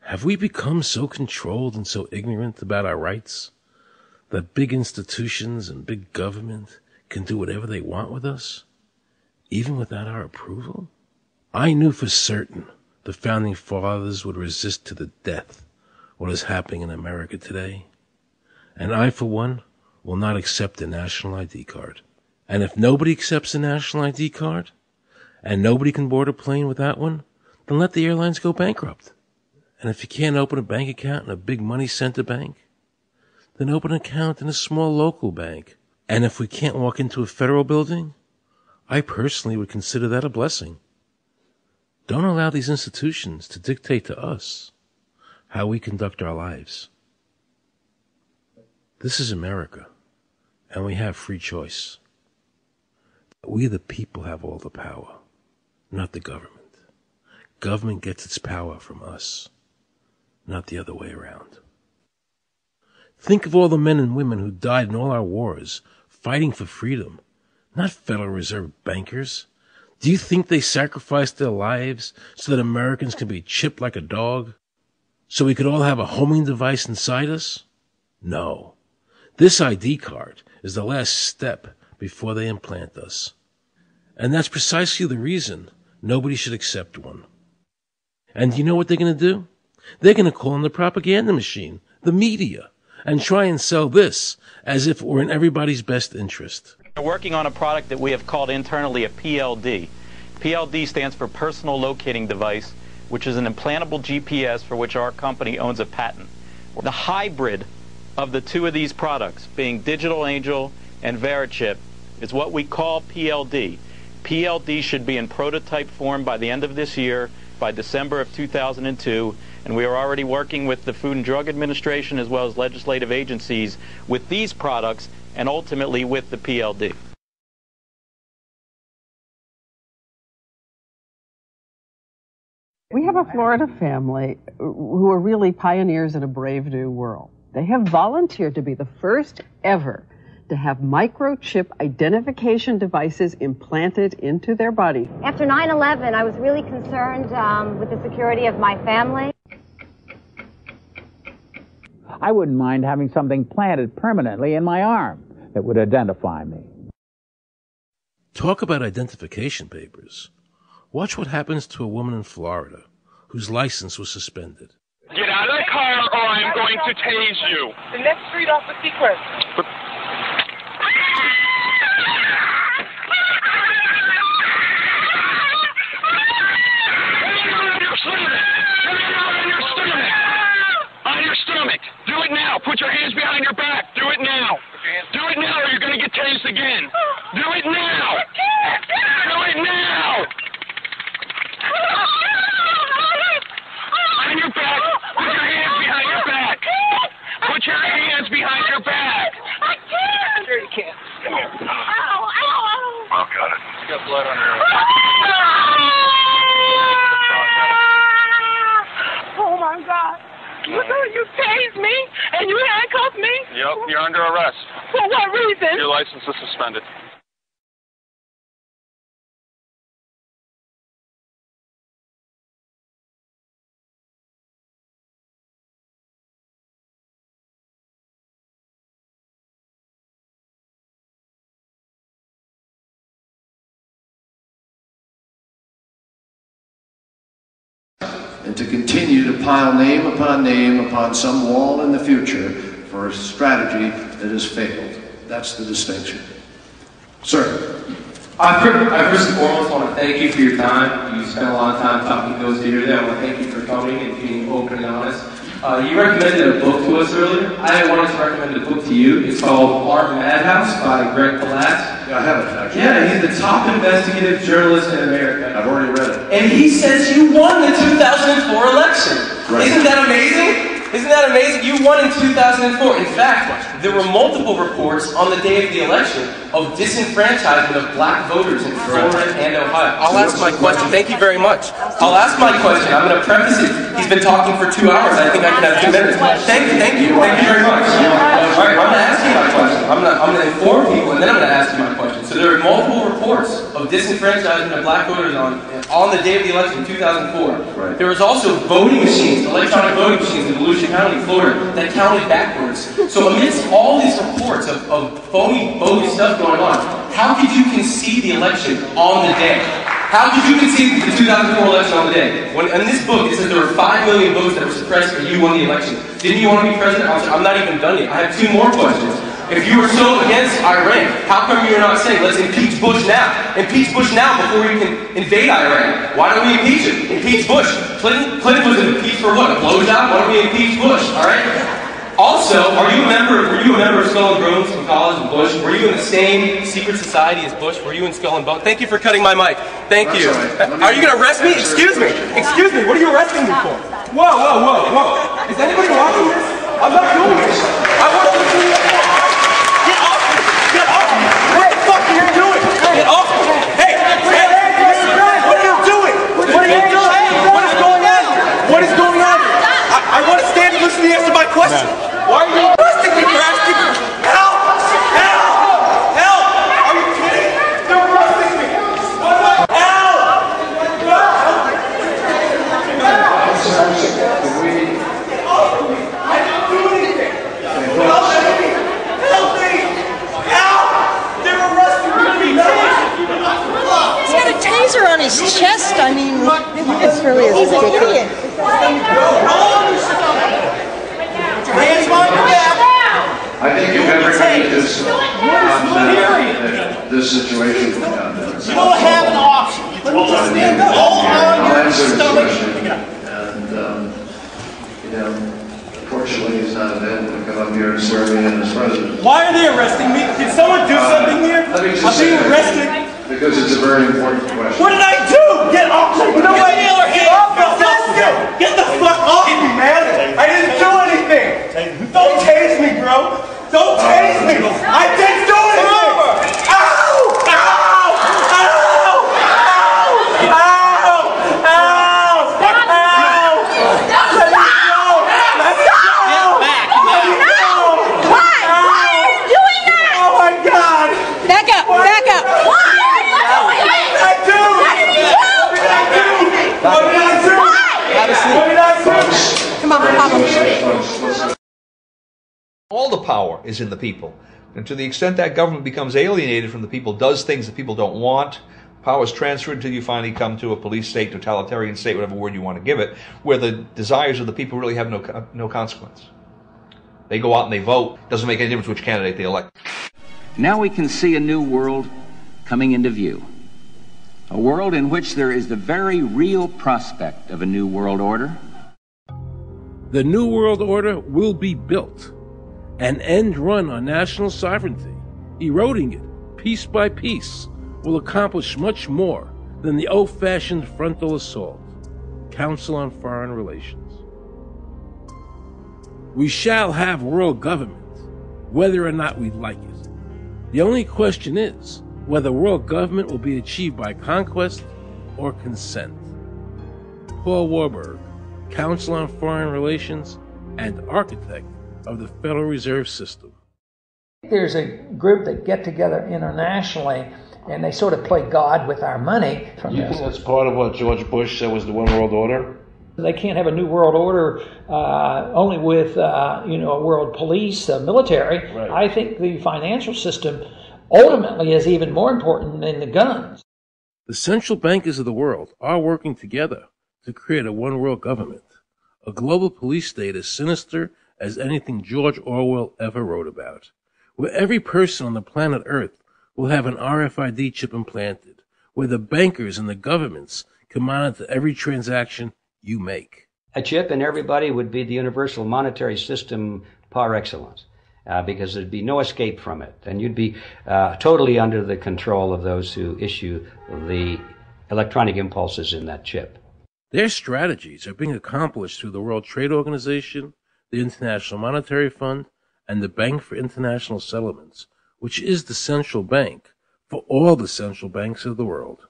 Have we become so controlled and so ignorant about our rights that big institutions and big government can do whatever they want with us, even without our approval? I knew for certain the Founding Fathers would resist to the death what is happening in America today. And I, for one, will not accept a national ID card. And if nobody accepts a national ID card, and nobody can board a plane without one, then let the airlines go bankrupt. And if you can't open a bank account in a big money center bank, then open an account in a small local bank. And if we can't walk into a federal building, I personally would consider that a blessing. Don't allow these institutions to dictate to us how we conduct our lives. This is America, and we have free choice. We the people have all the power, not the government. Government gets its power from us, not the other way around. Think of all the men and women who died in all our wars, fighting for freedom, not Federal Reserve bankers. Do you think they sacrificed their lives so that Americans can be chipped like a dog? So we could all have a homing device inside us? No. This ID card is the last step before they implant us. And that's precisely the reason nobody should accept one. And do you know what they're going to do? They're going to call in the propaganda machine, the media, and try and sell this as if it were in everybody's best interest. We're working on a product that we have called internally a PLD. PLD stands for Personal Locating Device, which is an implantable GPS for which our company owns a patent. The hybrid of the two of these products, being Digital Angel and Verichip, is what we call PLD. PLD should be in prototype form by the end of this year, by December of 2002, and we are already working with the Food and Drug Administration as well as legislative agencies with these products and ultimately with the PLD. We have a Florida family who are really pioneers in a brave new world. They have volunteered to be the first ever to have microchip identification devices implanted into their body. After 9/11, I was really concerned with the security of my family. I wouldn't mind having something planted permanently in my arm that would identify me. Talk about identification papers. Watch what happens to a woman in Florida whose license was suspended. Get out of the car or I'm going to tase you. The next street off the Sequest. Put your hands behind your back. Do it now. Do it now or you're going to get tased again. Do it now. Do it now. On your back. Put your hands behind your back. Put your hands behind your back. I can't. Sure you can. Come here. Ow, ow, ow. Oh, got it. You got blood on your Oh, my God. You tased me and you handcuffed me? Yep, you're under arrest. For what reason? Your license is suspended. And to continue to pile name upon some wall in the future for a strategy that has failed. That's the distinction. Sir. I first and foremost want to thank you for your time. You spent a lot of time talking to those here today. I want to thank you for coming and being open and honest. You recommended a book to us earlier. I wanted to recommend a book to you. It's called Art Madhouse by Greg Palatz. Yeah, I have it, actually. Yeah, he's the top investigative journalist in America. I've already read it. And he says you won the 2004 election. Right. Isn't that amazing? Isn't that amazing? You won in 2004. In fact, there were multiple reports on the day of the election of disenfranchisement of black voters in Florida and Ohio. I'll ask my question. Thank you very much. I'll ask my question. I'm going to preface it. He's been talking for 2 hours. I think I can have 2 minutes. Thank you. Thank you very much. All right, I'm going to ask you my question. I'm going to inform people, and then I'm going to ask you my question. So there are multiple reports of disenfranchisement of black voters on the day of the election in 2004. Right. There was also voting machines, electronic voting machines in Volusia County, Florida, that counted backwards. So amidst all these reports of phony, bogus stuff going on, how could you concede the election on the day? How could you concede the 2004 election on the day? When in this book, it says there were 5 million votes that were suppressed and you won the election. Didn't you want to be president? I'm not even done yet. I have 2 more questions. If you were so against Iran, how come you're not saying, let's impeach Bush now? Impeach Bush now before you can invade Iran. Why don't we impeach him? Impeach Bush. Clinton was impeached for what? A blowjob? Why don't we impeach Bush? All right? Also, were you a member of Skull and Bones from college and Bush? Were you in the same secret society as Bush? Were you in Skull and Bones? Thank you for cutting my mic. Thank you. Are you going to arrest me? Excuse me. Excuse me. What are you arresting me for? Whoa, whoa, whoa, whoa. Is anybody watching this? I'm not doing this. I want to see you. Get off me. Get off me. What the fuck are you doing? Get off me. Hey, hey. What are you doing? What are you doing? What is going on here? What is going on here? I want to stand and listen to the answer to my question. Why are you arresting me for asking for help? Help! Help! Are you kidding? They're arresting me. Help! I didn't do anything. Help me! Help me! Help! They're arresting me. He's got a taser on his chest. I mean, this really is ridiculous. Hands behind your back. I think if everybody is this situation would have been. You don't have an option. You just stand up. Hold on your stomach. And, unfortunately, he's not available to come up here and swear me in as president. Why are they arresting me? Did someone do something here? Let me just I'm being arrested. Because it's a very important question. What did I do? Get off me. You know what? Get the fuck off me, man. I didn't do anything. Don't tase me, bro. Don't tase me. I didn't do anything. Ow! Ow! Ow! Ow! Ow! Ow! Let me go. Let me go. Get back, Let me go. Why? Why are you doing that? Oh my God. Back up. Back up. Why? What did I do? What did I do? What did I do? What did I do? Come on, Papa. All the power is in the people. And to the extent that government becomes alienated from the people, does things that people don't want, power is transferred until you finally come to a police state, totalitarian state, whatever word you want to give it, where the desires of the people really have no consequence. They go out and they vote. Doesn't make any difference which candidate they elect. Now we can see a new world coming into view. A world in which there is the very real prospect of a new world order. The New World Order will be built. An end run on national sovereignty, eroding it piece by piece, will accomplish much more than the old-fashioned frontal assault. Council on Foreign Relations. We shall have world government, whether or not we like it. The only question is whether world government will be achieved by conquest or consent. Paul Warburg, Council on Foreign Relations and architect of the Federal Reserve System. There's a group that get together internationally and they sort of play God with our money. You think that's part of what George Bush said was the one world order? They can't have a new world order only with a world police, military. Right. I think the financial system ultimately is even more important than the guns. The central bankers of the world are working together to create a one world government, a global police state as sinister as anything George Orwell ever wrote about, where every person on the planet Earth will have an RFID chip implanted, where the bankers and the governments can monitor every transaction you make. A chip in everybody would be the universal monetary system par excellence, because there'd be no escape from it, and you'd be totally under the control of those who issue the electronic impulses in that chip. Their strategies are being accomplished through the World Trade Organization, the International Monetary Fund, and the Bank for International Settlements, which is the central bank for all the central banks of the world.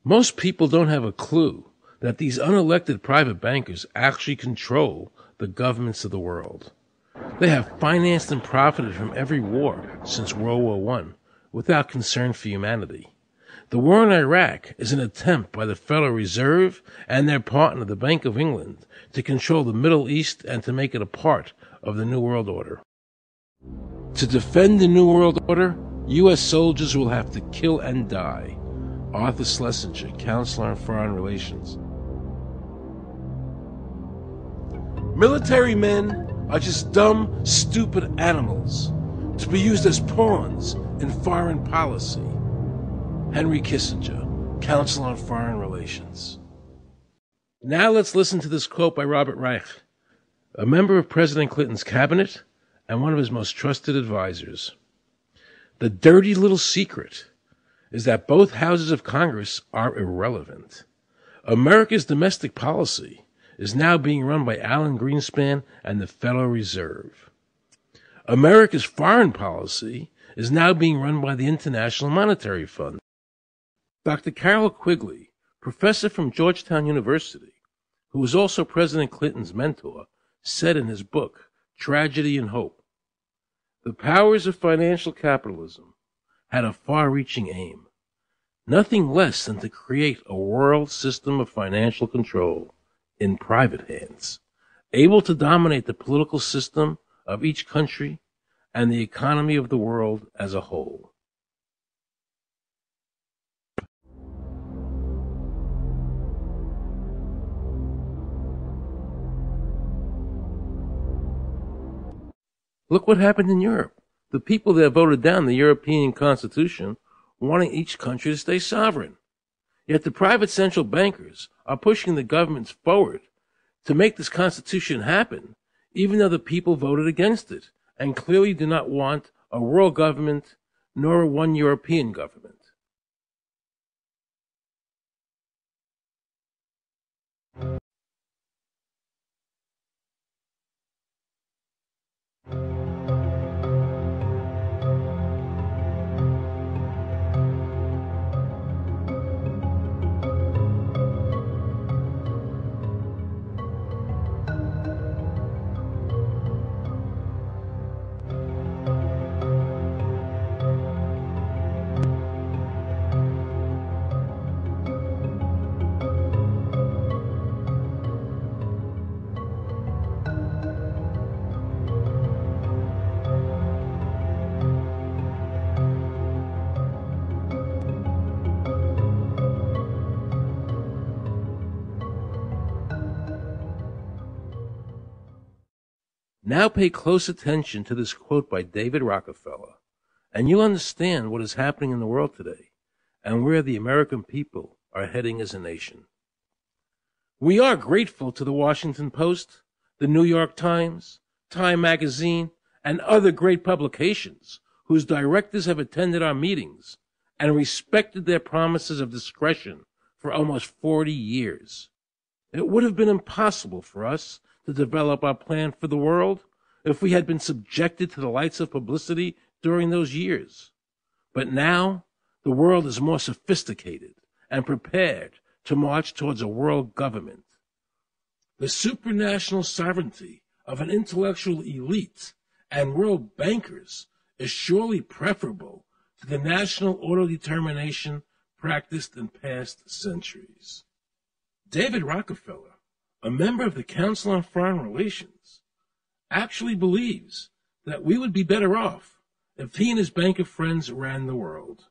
Most people don't have a clue that these unelected private bankers actually control the governments of the world. They have financed and profited from every war since World War I without concern for humanity. The war in Iraq is an attempt by the Federal Reserve and their partner, the Bank of England, to control the Middle East and to make it a part of the New World Order. To defend the New World Order, U.S. soldiers will have to kill and die. Arthur Schlesinger, Counselor on Foreign Relations. Military men are just dumb, stupid animals to be used as pawns in foreign policy. Henry Kissinger, Counselor on Foreign Relations. Now let's listen to this quote by Robert Reich, a member of President Clinton's cabinet and one of his most trusted advisors. The dirty little secret is that both houses of Congress are irrelevant. America's domestic policy is now being run by Alan Greenspan and the Federal Reserve. America's foreign policy is now being run by the International Monetary Fund. Dr. Carol Quigley, professor from Georgetown University, who was also President Clinton's mentor, said in his book, Tragedy and Hope, the powers of financial capitalism had a far-reaching aim, nothing less than to create a world system of financial control in private hands, able to dominate the political system of each country and the economy of the world as a whole. Look what happened in Europe. The people that voted down the European Constitution wanting each country to stay sovereign. Yet the private central bankers are pushing the governments forward to make this Constitution happen, even though the people voted against it and clearly do not want a world government nor one European government. Now pay close attention to this quote by David Rockefeller, and you'll understand what is happening in the world today and where the American people are heading as a nation. We are grateful to the Washington Post, the New York Times, Time Magazine, and other great publications whose directors have attended our meetings and respected their promises of discretion for almost 40 years. It would have been impossible for us to develop our plan for the world if we had been subjected to the lights of publicity during those years. But now, the world is more sophisticated and prepared to march towards a world government. The supranational sovereignty of an intellectual elite and world bankers is surely preferable to the national autodetermination practiced in past centuries. David Rockefeller, a member of the Council on Foreign Relations, actually believes that we would be better off if he and his bank of friends ran the world.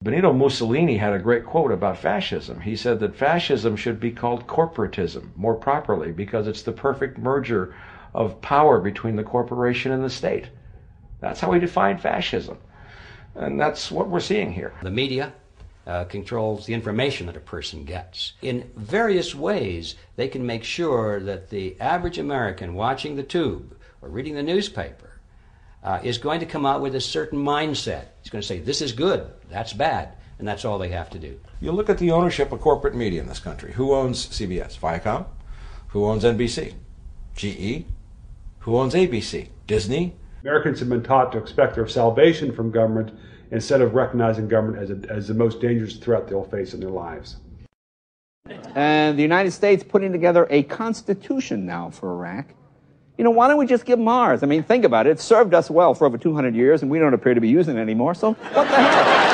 Benito Mussolini had a great quote about fascism. He said that fascism should be called corporatism more properly because it's the perfect merger of power between the corporation and the state. That's how he defined fascism. And that's what we're seeing here. The media controls the information that a person gets. In various ways, they can make sure that the average American watching the tube or reading the newspaper is going to come out with a certain mindset. He's going to say, this is good, that's bad, and that's all they have to do. You look at the ownership of corporate media in this country. Who owns CBS? Viacom? Who owns NBC? GE? Who owns ABC? Disney? Americans have been taught to expect their salvation from government instead of recognizing government as the most dangerous threat they'll face in their lives. And the United States putting together a constitution now for Iraq. You know, why don't we just give them ours? I mean, think about it. It's served us well for over 200 years, and we don't appear to be using it anymore, so what the hell?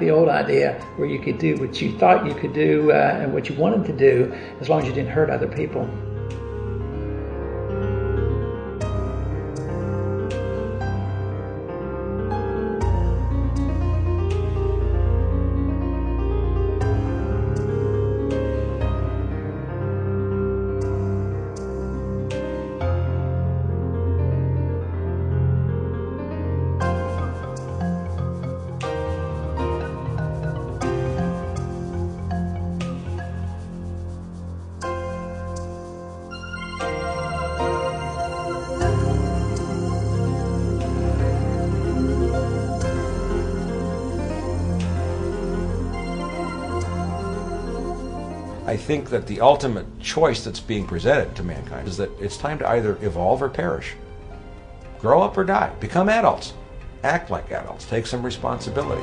the old idea where you could do what you thought you could do and what you wanted to do as long as you didn't hurt other people. I think that the ultimate choice that's being presented to mankind is that it's time to either evolve or perish. Grow up or die. Become adults. Act like adults. Take some responsibility.